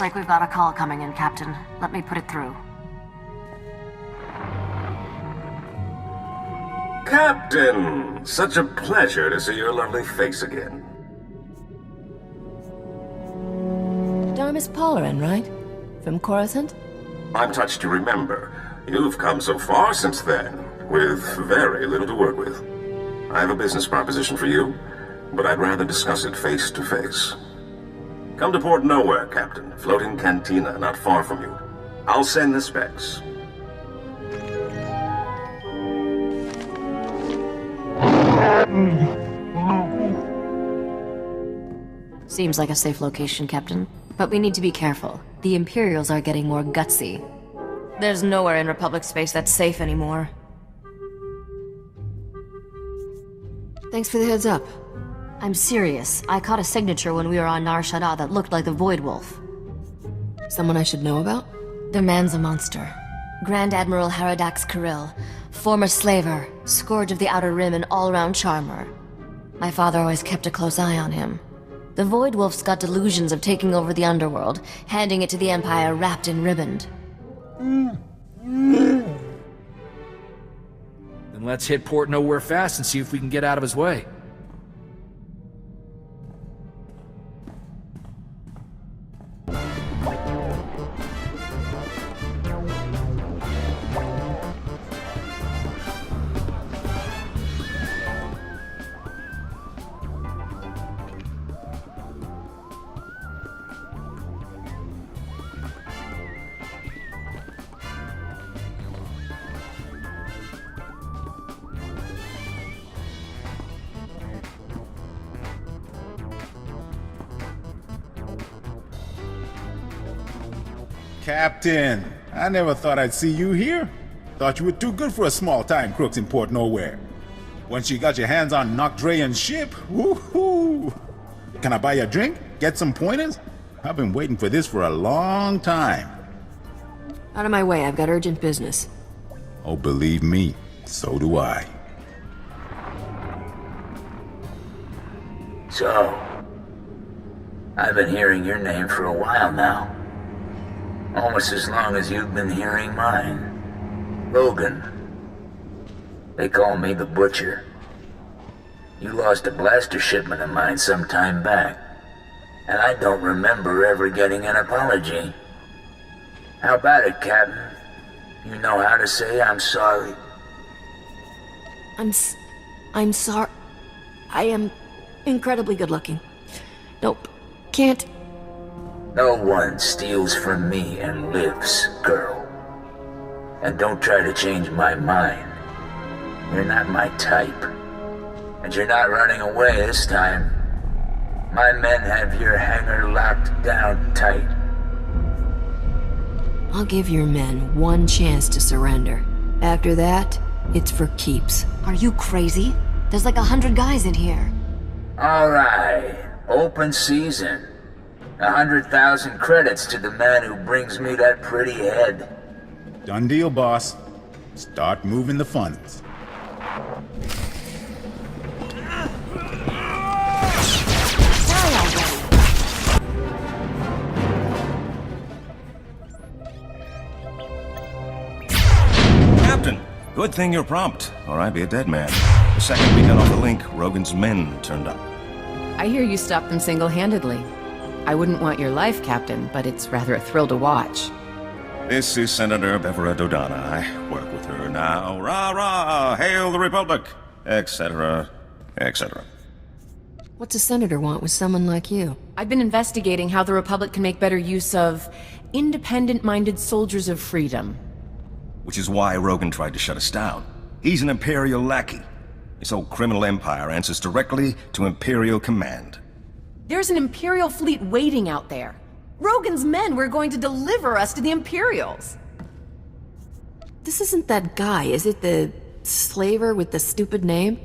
Looks like we've got a call coming in, Captain. Let me put it through. Captain! Such a pleasure to see your lovely face again. Darmis Polarin, right? From Coruscant? I'm touched to remember. You've come so far since then, with very little to work with. I have a business proposition for you, but I'd rather discuss it face to face. Come to Port Nowhere, Captain. Floating cantina not far from you. I'll send the specs. Seems like a safe location, Captain. But we need to be careful. The Imperials are getting more gutsy. There's nowhere in Republic space that's safe anymore. Thanks for the heads up. I'm serious. I caught a signature when we were on Nar Shaddaa that looked like the Void Wolf. Someone I should know about? The man's a monster. Grand Admiral Haradax Kirill, former slaver, scourge of the Outer Rim and all-round charmer. My father always kept a close eye on him. The Void Wolf's got delusions of taking over the underworld, handing it to the Empire wrapped in riband. Then let's hit Port Nowhere fast and see if we can get out of his way. Captain, I never thought I'd see you here. Thought you were too good for a small-time crooks in Port Nowhere. Once you got your hands on Nocdrayan's ship, woohoo! Can I buy you a drink? Get some pointers? I've been waiting for this for a long time. Out of my way, I've got urgent business. Oh, believe me, so do I. So, I've been hearing your name for a while now. Almost as long as you've been hearing mine. Logan. They call me the Butcher. You lost a blaster shipment of mine some time back, and I don't remember ever getting an apology. How about it, Captain? You know how to say I'm sorry? I'm sorry. I am incredibly good looking. Nope. Can't. No one steals from me and lives, girl. And don't try to change my mind. You're not my type. And you're not running away this time. My men have your hangar locked down tight. I'll give your men one chance to surrender. After that, it's for keeps. Are you crazy? There's like 100 guys in here. All right. Open season. 100,000 credits to the man who brings me that pretty head. Done deal, boss. Start moving the funds. Captain, good thing you're prompt, or I'd be a dead man. The second we got off the link, Rogan's men turned up. I hear you stopped them single-handedly. I wouldn't want your life, Captain, but it's rather a thrill to watch. This is Senator Bevera Dodana. I work with her now. Rah-rah! Hail the Republic! Etc. etc. What's a senator want with someone like you? I've been investigating how the Republic can make better use of independent-minded soldiers of freedom. Which is why Rogan tried to shut us down. He's an Imperial lackey. This whole criminal empire answers directly to Imperial command. There's an Imperial fleet waiting out there. Rogan's men were going to deliver us to the Imperials. This isn't that guy, is it? The slaver with the stupid name?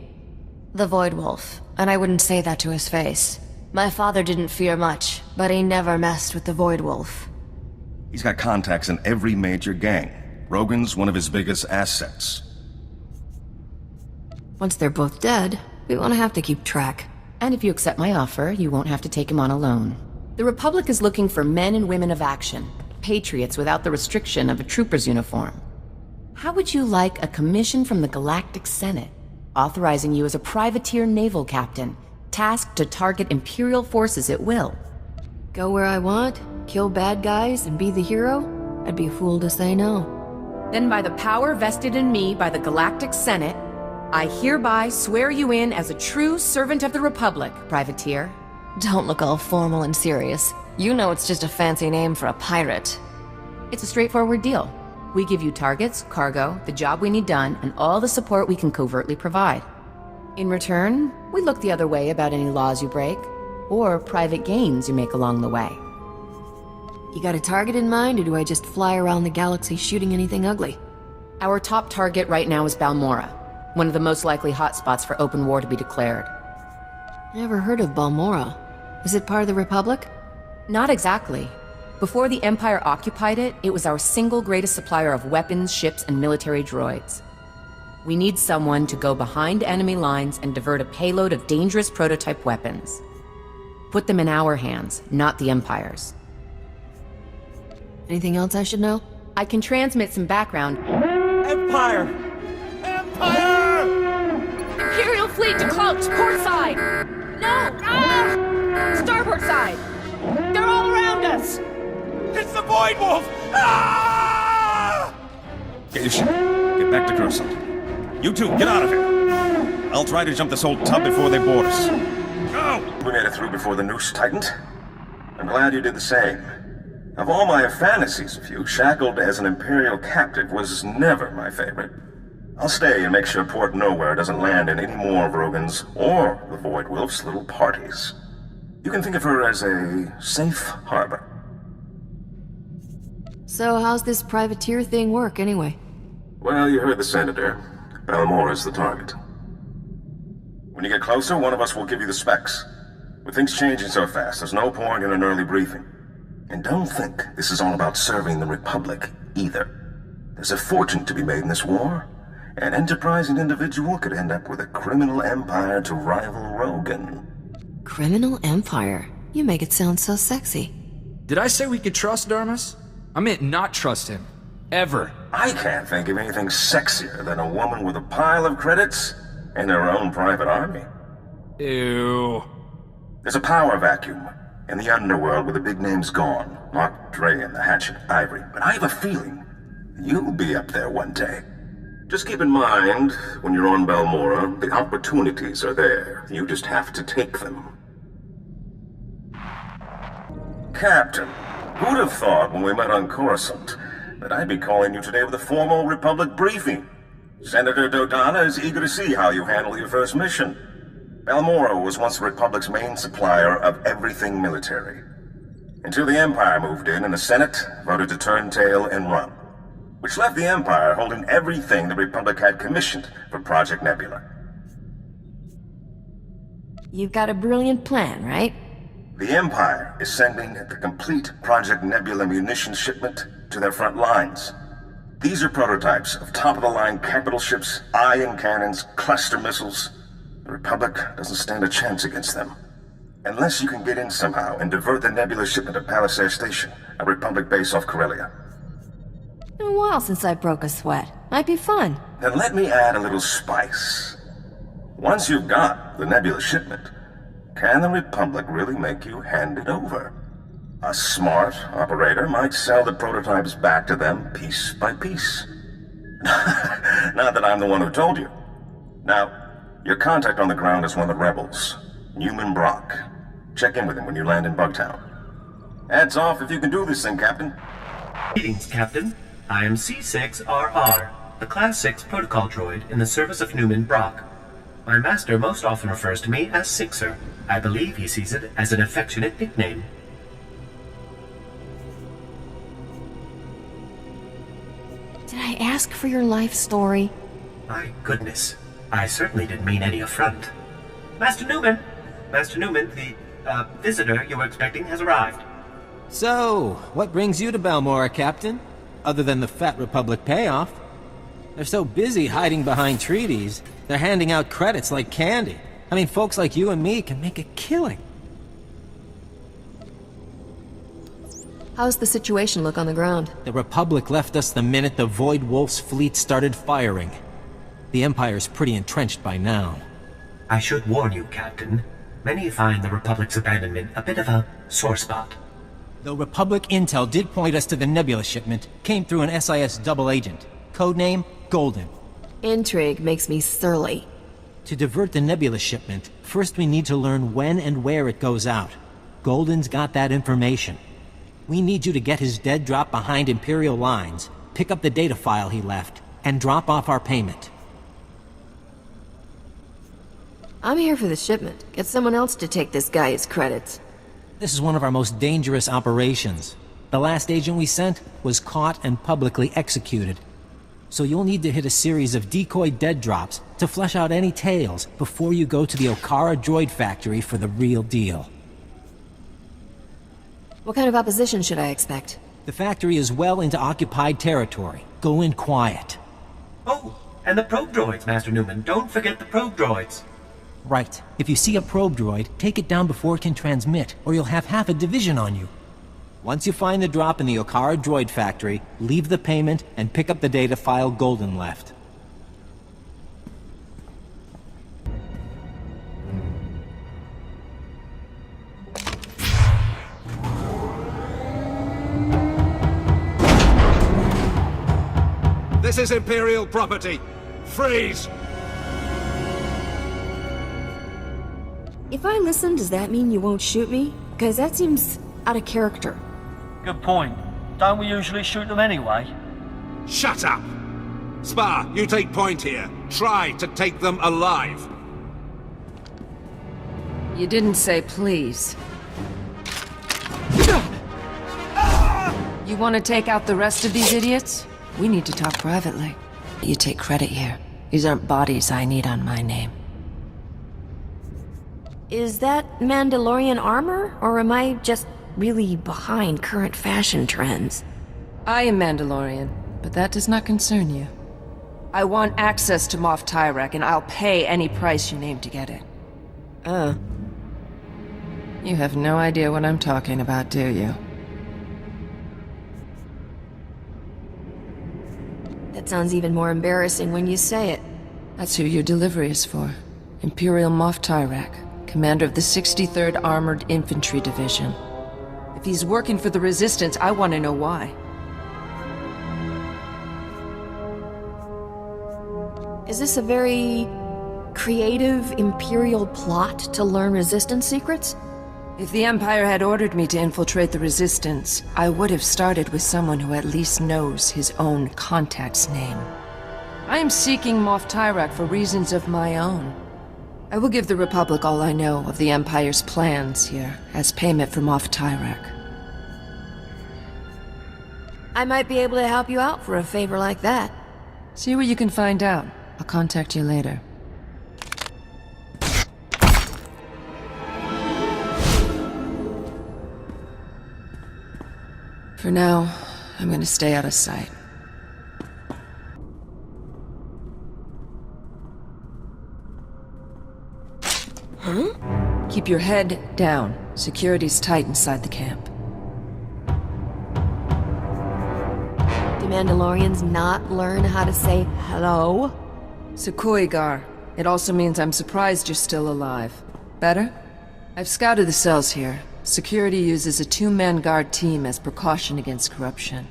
The Void Wolf, and I wouldn't say that to his face. My father didn't fear much, but he never messed with the Void Wolf. He's got contacts in every major gang. Rogan's one of his biggest assets. Once they're both dead, we won't have to keep track. And if you accept my offer, you won't have to take him on alone. The Republic is looking for men and women of action, patriots without the restriction of a trooper's uniform. How would you like a commission from the Galactic Senate, authorizing you as a privateer naval captain, tasked to target Imperial forces at will? Go where I want, kill bad guys, and be the hero? I'd be a fool to say no. Then by the power vested in me by the Galactic Senate, I hereby swear you in as a true servant of the Republic, privateer. Don't look all formal and serious. You know it's just a fancy name for a pirate. It's a straightforward deal. We give you targets, cargo, the job we need done, and all the support we can covertly provide. In return, we look the other way about any laws you break, or private gains you make along the way. You got a target in mind, or do I just fly around the galaxy shooting anything ugly? Our top target right now is Balmorra, one of the most likely hotspots for open war to be declared. Never heard of Balmorra. Is it part of the Republic? Not exactly. Before the Empire occupied it, it was our single greatest supplier of weapons, ships, and military droids. We need someone to go behind enemy lines and divert a payload of dangerous prototype weapons. Put them in our hands, not the Empire's. Anything else I should know? I can transmit some background. Empire! Empire! Imperial fleet to cloaks, port side! No! Starboard side! They're all around us! It's the Void Wolf! Ah! Get your ship. Get back to Coruscant. You two, get out of here. I'll try to jump this old tub before they board us. Go! We made it through before the noose tightened. I'm glad you did the same. Of all my fantasies of you, shackled as an Imperial captive was never my favorite. I'll stay and make sure Port Nowhere doesn't land in any more of Rogan's or the Void Wolf's little parties. You can think of her as a safe harbor. So how's this privateer thing work, anyway? Well, you heard the Senator. Balmorra's the target. When you get closer, one of us will give you the specs. With things changing so fast, there's no point in an early briefing. And don't think this is all about serving the Republic, either. There's a fortune to be made in this war. An enterprising individual could end up with a criminal empire to rival Rogan. Criminal empire? You make it sound so sexy. Did I say we could trust Darmus? I meant not trust him. Ever. I can't think of anything sexier than a woman with a pile of credits and her own private army. Ew. There's a power vacuum in the underworld where the big name's gone. Mark Dre and the Hatchet Ivory. But I have a feeling you'll be up there one day. Just keep in mind, when you're on Balmorra, the opportunities are there. You just have to take them. Captain, who'd have thought when we met on Coruscant that I'd be calling you today with a formal Republic briefing? Senator Dodonna is eager to see how you handle your first mission. Balmorra was once the Republic's main supplier of everything military. Until the Empire moved in and the Senate voted to turn tail and run. Which left the Empire holding everything the Republic had commissioned for Project Nebula. You've got a brilliant plan, right? The Empire is sending the complete Project Nebula munitions shipment to their front lines. These are prototypes of top-of-the-line capital ships, ion cannons, cluster missiles. The Republic doesn't stand a chance against them. Unless you can get in somehow and divert the Nebula shipment to Palisade Station, a Republic base off Corellia. Been a while since I broke a sweat. Might be fun. Then let me add a little spice. Once you've got the Nebula shipment, can the Republic really make you hand it over? A smart operator might sell the prototypes back to them piece by piece. Not that I'm the one who told you. Now, your contact on the ground is one of the rebels, Newman Brock. Check in with him when you land in Bugtown. Hats off if you can do this thing, Captain. Greetings, Captain. I am C6RR, the Class 6 protocol droid in the service of Newman Brock. My master most often refers to me as Sixer. I believe he sees it as an affectionate nickname. Did I ask for your life story? My goodness. I certainly didn't mean any affront. Master Newman! Master Newman, the visitor you were expecting has arrived. So, what brings you to Balmorra, Captain? Other than the Fat Republic payoff. They're so busy hiding behind treaties, they're handing out credits like candy. I mean, folks like you and me can make a killing. How's the situation look on the ground? The Republic left us the minute the Void Wolf's fleet started firing. The Empire's pretty entrenched by now. I should warn you, Captain. Many find the Republic's abandonment a bit of a sore spot. Though Republic intel did point us to the Nebula shipment, came through an SIS double agent. Codename, Golden. Intrigue makes me surly. To divert the Nebula shipment, first we need to learn when and where it goes out. Golden's got that information. We need you to get his dead drop behind Imperial lines, pick up the data file he left, and drop off our payment. I'm here for the shipment. Get someone else to take this guy his credits. This is one of our most dangerous operations. The last agent we sent was caught and publicly executed. So you'll need to hit a series of decoy dead drops to flesh out any tales before you go to the Okara droid factory for the real deal. What kind of opposition should I expect? The factory is well into occupied territory. Go in quiet. Oh, and the probe droids, Master Newman. Don't forget the probe droids. Right. If you see a probe droid, take it down before it can transmit, or you'll have half a division on you. Once you find the drop in the Okara droid factory, leave the payment and pick up the data file Golden left. This is Imperial property. Freeze! If I listen, does that mean you won't shoot me? Because that seems out of character. Good point. Don't we usually shoot them anyway? Shut up! Spar, you take point here. Try to take them alive. You didn't say please. You want to take out the rest of these idiots? We need to talk privately. You take credit here. These aren't bodies I need on my name. Is that Mandalorian armor, or am I just really behind current fashion trends? I am Mandalorian, but that does not concern you. I want access to Moff Tyrek, and I'll pay any price you name to get it. You have no idea what I'm talking about, do you? That sounds even more embarrassing when you say it. That's who your delivery is for. Imperial Moff Tyrek, commander of the 63rd Armored Infantry Division. If he's working for the Resistance, I want to know why. Is this a very creative Imperial plot to learn Resistance secrets? If the Empire had ordered me to infiltrate the Resistance, I would have started with someone who at least knows his own contact's name. I am seeking Moff Tyrek for reasons of my own. I will give the Republic all I know of the Empire's plans here, as payment for Moff Tyrek. I might be able to help you out for a favor like that. See what you can find out. I'll contact you later. For now, I'm gonna stay out of sight. Huh? Keep your head down. Security's tight inside the camp. Do Mandalorians not learn how to say hello? Sekoigar. It also means I'm surprised you're still alive. Better? I've scouted the cells here. Security uses a two-man guard team as precaution against corruption.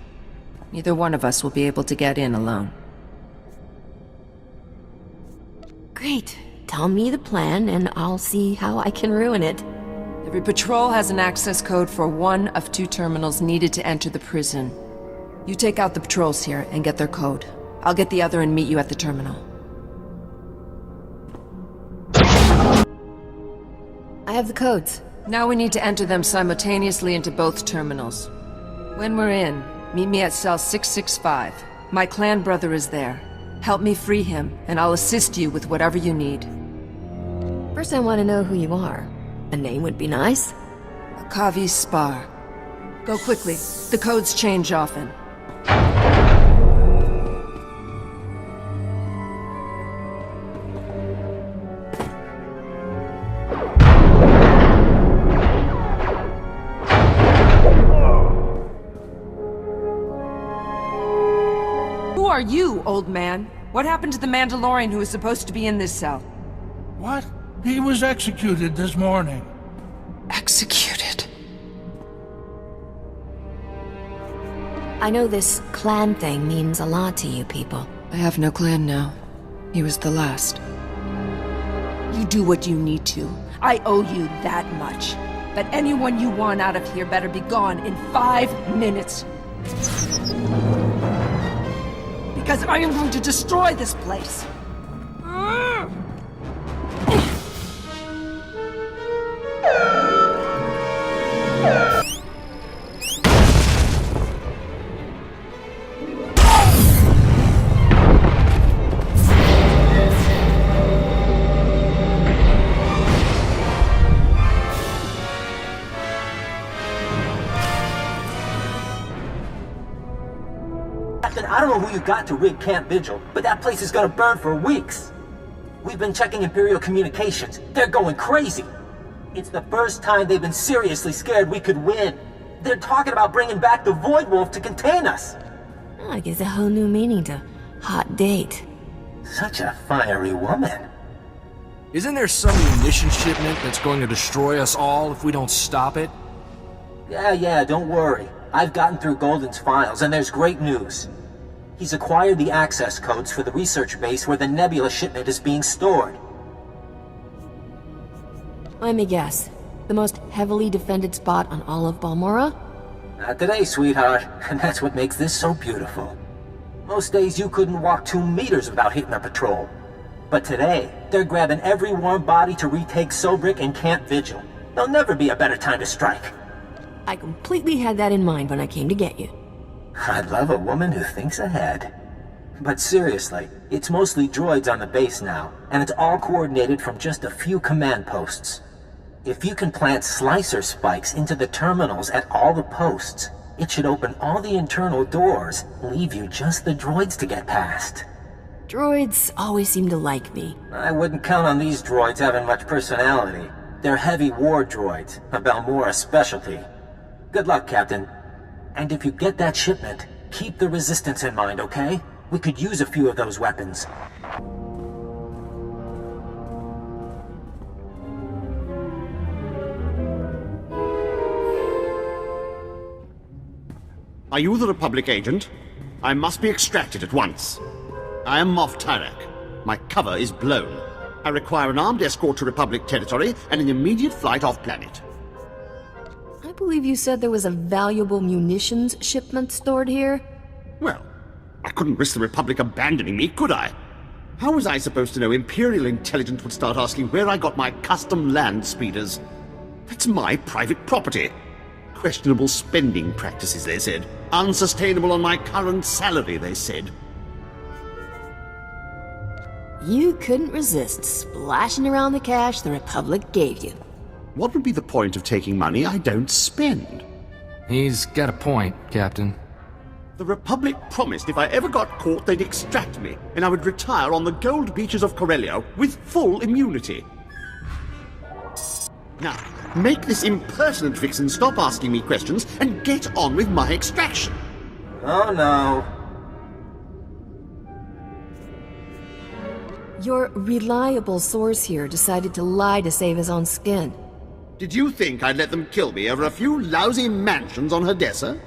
Neither one of us will be able to get in alone. Great. Tell me the plan, and I'll see how I can ruin it. Every patrol has an access code for one of two terminals needed to enter the prison. You take out the patrols here and get their code. I'll get the other and meet you at the terminal. I have the codes. Now we need to enter them simultaneously into both terminals. When we're in, meet me at cell 665. My clan brother is there. Help me free him, and I'll assist you with whatever you need. First I want to know who you are. A name would be nice. Akavi Spar. Go quickly. The codes change often. are you, old man? What happened to the Mandalorian who was supposed to be in this cell? What? He was executed this morning. Executed? I know this clan thing means a lot to you people. I have no clan now. He was the last. You do what you need to. I owe you that much. But anyone you want out of here better be gone in 5 minutes. Because I am going to destroy this place. I don't know who you got to rig Camp Vigil, but that place is gonna burn for weeks. We've been checking Imperial communications. They're going crazy. It's the first time they've been seriously scared we could win. They're talking about bringing back the Void Wolf to contain us. Oh, it gives a whole new meaning to hot date. Such a fiery woman. Isn't there some munition shipment that's going to destroy us all if we don't stop it? Yeah, don't worry. I've gotten through Golden's files, and there's great news. He's acquired the access codes for the research base where the Nebula shipment is being stored. Let me guess. The most heavily defended spot on all of Balmorra? Not today, sweetheart, and that's what makes this so beautiful. Most days you couldn't walk 2 meters without hitting a patrol. But today, they're grabbing every warm body to retake Sobrik and Camp Vigil. There'll never be a better time to strike. I completely had that in mind when I came to get you. I love a woman who thinks ahead. But seriously, it's mostly droids on the base now, and it's all coordinated from just a few command posts. If you can plant slicer spikes into the terminals at all the posts, it should open all the internal doors, leave you just the droids to get past. Droids always seem to like me. I wouldn't count on these droids having much personality. They're heavy war droids, a Balmorra specialty. Good luck, Captain. And if you get that shipment, keep the Resistance in mind, okay? We could use a few of those weapons. Are you the Republic agent? I must be extracted at once. I am Moff Tyrak. My cover is blown. I require an armed escort to Republic territory and an immediate flight off-planet. I believe you said there was a valuable munitions shipment stored here? Well, I couldn't risk the Republic abandoning me, could I? How was I supposed to know Imperial intelligence would start asking where I got my custom land speeders? That's my private property. Questionable spending practices, they said. Unsustainable on my current salary, they said. You couldn't resist splashing around the cash the Republic gave you. What would be the point of taking money I don't spend? He's got a point, Captain. The Republic promised if I ever got caught, they'd extract me, and I would retire on the gold beaches of Corellia with full immunity. Now, make this impertinent vixen stop asking me questions and get on with my extraction. Oh no. Your reliable source here decided to lie to save his own skin. Did you think I'd let them kill me over a few lousy mansions on Hadessa?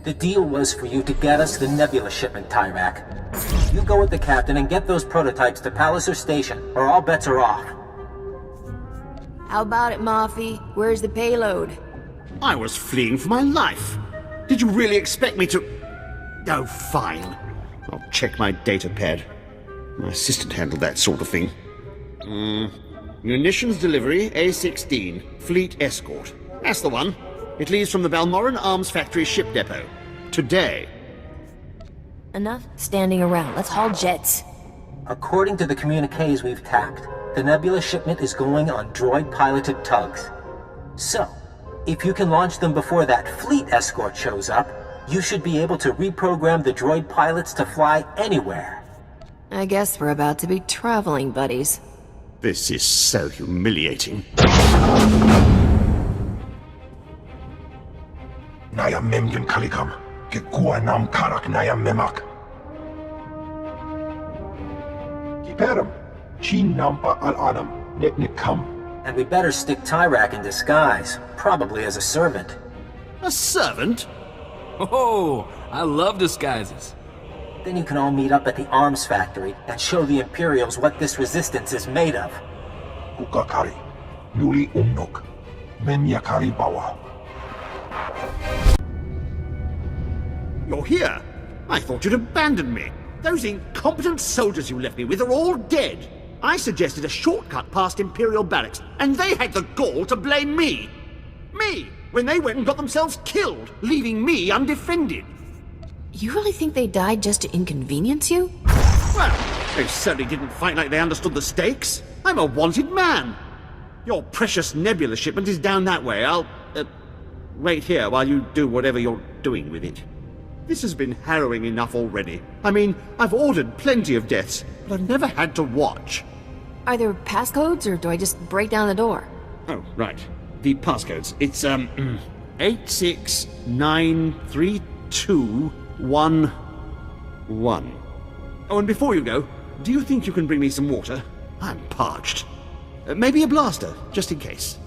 The deal was for you to get us the Nebula shipment, Tyrak. You go with the captain and get those prototypes to Palliser Station, or all bets are off. How about it, Moffy? Where's the payload? I was fleeing for my life. Did you really expect me to... Oh, fine. I'll check my data pad. My assistant handled that sort of thing. Munitions delivery, A-16, Fleet Escort. That's the one. It leaves from the Balmorran Arms Factory ship depot. Today. Enough standing around. Let's haul jets. According to the communiques we've tapped, the Nebula shipment is going on droid-piloted tugs. So, if you can launch them before that Fleet Escort shows up, you should be able to reprogram the droid pilots to fly anywhere. I guess we're about to be traveling buddies. This is so humiliating. Naya Memgen Kalikam, Gekuanam Karak Naya Memak. Iperum, chi nampa al-adam, netnikam. And we better stick Tyrak in disguise, probably as a servant. A servant? Oh, I love disguises. Then you can all meet up at the arms factory and show the Imperials what this resistance is made of. Kukakari, Yuli Umnuk, Menyakari Bawa. You're here? I thought you'd abandoned me. Those incompetent soldiers you left me with are all dead. I suggested a shortcut past Imperial barracks, and they had the gall to blame me. Me, when they went and got themselves killed, leaving me undefended. You really think they died just to inconvenience you? Well, they certainly didn't fight like they understood the stakes. I'm a wanted man. Your precious nebula shipment is down that way. I'll, wait here while you do whatever you're doing with it. This has been harrowing enough already. I mean, I've ordered plenty of deaths, but I've never had to watch. Are there passcodes, or do I just break down the door? Oh, right. The passcodes. It's, 8693211. Oh, and before you go, do you think you can bring me some water? I'm parched. Maybe a blaster, just in case.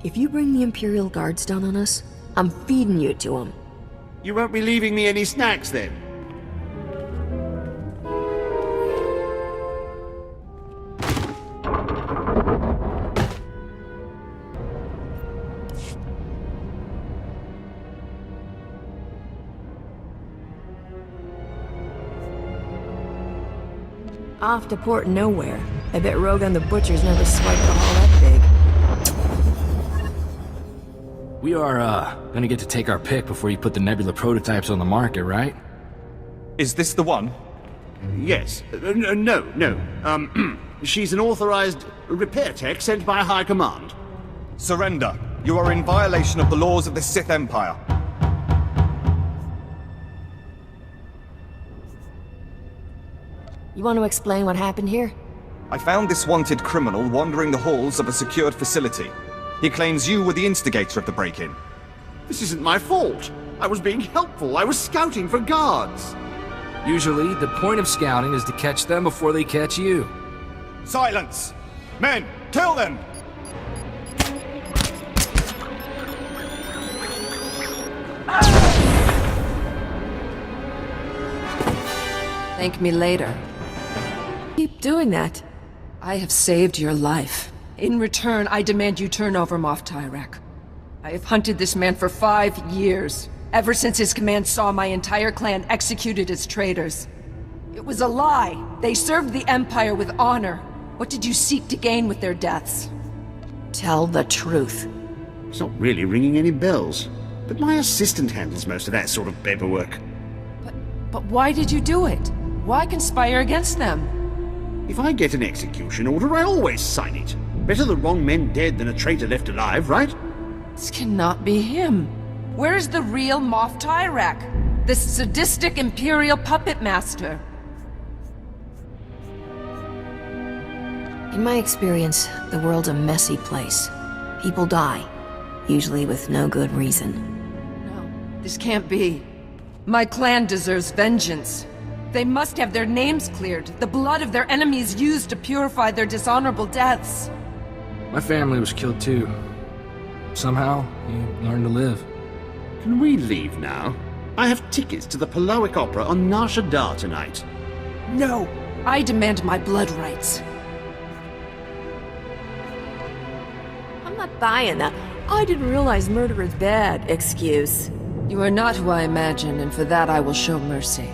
If you bring the Imperial Guards down on us, I'm feeding you to them. You won't be leaving me any snacks, then? Off to Port Nowhere. I bet Rogan the Butcher's never swiped a haul that big. We are, gonna get to take our pick before you put the Nebula prototypes on the market, right? Is this the one? Yes. No. She's an authorized repair tech sent by High Command. Surrender. You are in violation of the laws of the Sith Empire. You want to explain what happened here? I found this wanted criminal wandering the halls of a secured facility. He claims you were the instigator of the break-in. This isn't my fault. I was being helpful. I was scouting for guards. Usually, the point of scouting is to catch them before they catch you. Silence! Men, kill them! Thank me later. Keep doing that. I have saved your life. In return, I demand you turn over Moff Tyrak. I have hunted this man for 5 years, ever since his command saw my entire clan executed as traitors. It was a lie. They served the Empire with honor. What did you seek to gain with their deaths? Tell the truth. It's not really ringing any bells, but my assistant handles most of that sort of paperwork. But why did you do it? Why conspire against them? If I get an execution order, I always sign it. Better the wrong men dead than a traitor left alive, right? This cannot be him. Where is the real Moff Tyrak? This sadistic Imperial puppet master? In my experience, the world's a messy place. People die, usually with no good reason. No, this can't be. My clan deserves vengeance. They must have their names cleared, the blood of their enemies used to purify their dishonorable deaths. My family was killed too. Somehow, you learn to live. Can we leave now? I have tickets to the Paloic Opera on Nar Shaddaa tonight. No! I demand my blood rights. I'm not buying that. I didn't realize murder is bad excuse. You are not who I imagined, and for that I will show mercy.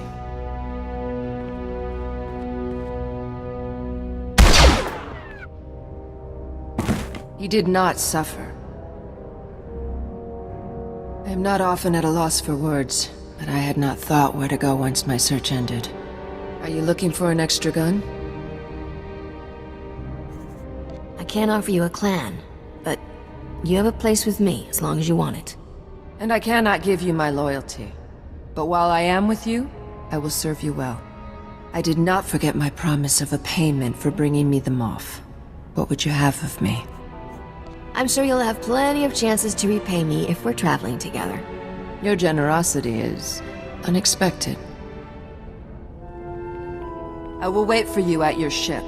He did not suffer. I am not often at a loss for words, but I had not thought where to go once my search ended. Are you looking for an extra gun? I can't offer you a clan, but you have a place with me as long as you want it. And I cannot give you my loyalty. But while I am with you, I will serve you well. I did not forget my promise of a payment for bringing me the Moff. What would you have of me? I'm sure you'll have plenty of chances to repay me if we're traveling together. Your generosity is unexpected. I will wait for you at your ship.